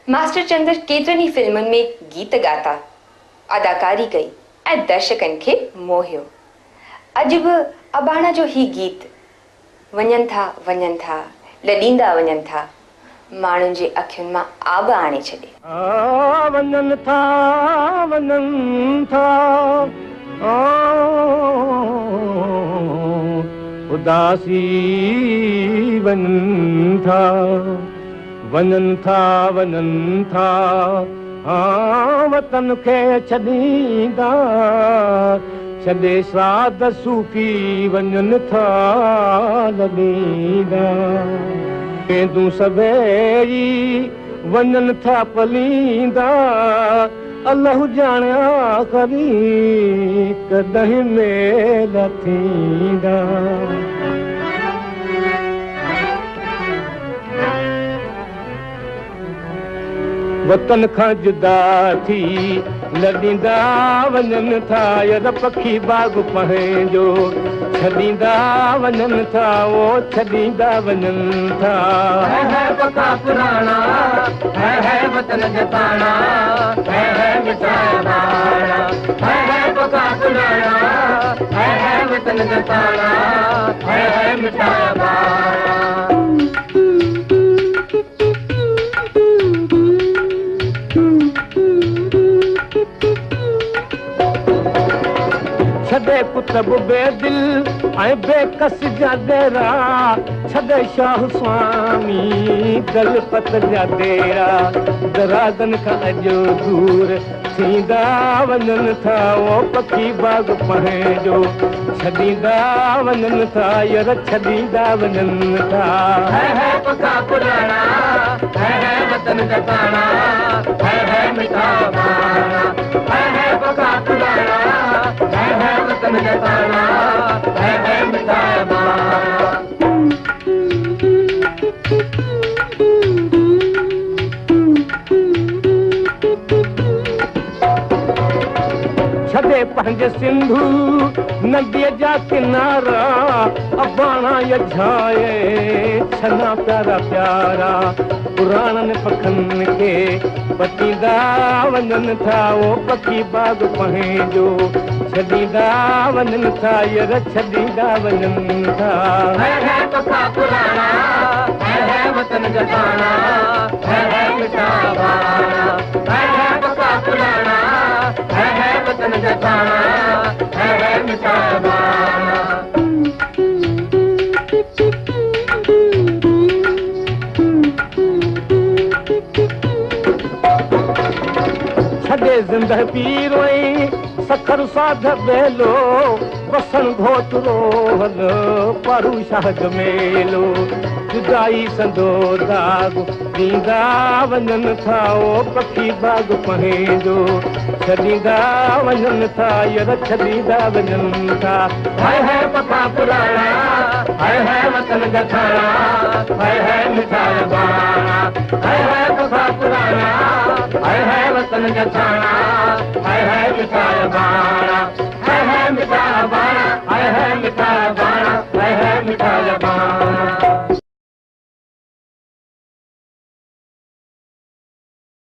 Master Chandra केतिरनि ई फिल्मुनि में गीत ॻाता, अदाकारी कई ऐं दर्शकनि खे मोहियो। अॼु बि अबाणा जो ही गीत वञनि था लॾींदा वञनि था, माण्हुनि जे अखियुनि मां आब आणे छॾे। वञनि था उदासी वञनि था वतन खे छॾींदा, छॾे साद सूफ़ी वञनि था लॾींदा। वेंदूं सभेई वञनि था पलींदा, अल्लाह ॼाणिया करी कॾहिं मेल थींदा। वतन खां जुदा थी लॾींदा वञनि था, यार पखी बाग पंहिंजो छॾींदा वञनि था, वो छॾींदा वञनि था। है पका पुराणा, है वतन जताना, है मिठाया बाणा। है पका पुराणा, है वतन जताना, है मिठाया बाणा। छॾे कुतब बेदिल ऐं बेकस जा डेरा, छॾे शाह स्वामी दलपत जा डेरा, दरागन खां अॼु दूर थींदा वञनि था, वो पखी बाग पंहिंजो छॾींदा वञनि था, यार छॾींदा वञनि था। है पका पुराणा, है वतन जताना, है मिठा बाणा। है पका पुराणा, है वतन जताना, है मिठाया बाणा। छॾे पंहिंजे सिंधू नदीअ जा किनारा, अबाणा यझाए छना प्यारा प्यारा, पुराणनि पखनि खे पटींदा वञनि था, वो पखी बाग पंहिंजो छॾींदा वञनि था, यार छॾींदा वञनि था। है पका पुराणा, है वतन जताना, है मिठा बाणा। है पका पुराणा, है वतन जताना, है मिठा बाणा। छॾे ज़िंदह पीरोई सखर साध बेलो, बसन घोटरो हल पारू शाह जमेलो, जुदाई संदो दाग ॾींदा वञनि था, वो पखी बाग पंहिंजो छॾींदा वञनि था, यार छॾींदा वञनि था। है पका पुराणा, है वतन जताना, है मिठाया बाणा। है पका पुराणा, है वतन जताना, है मिठाया बाणा।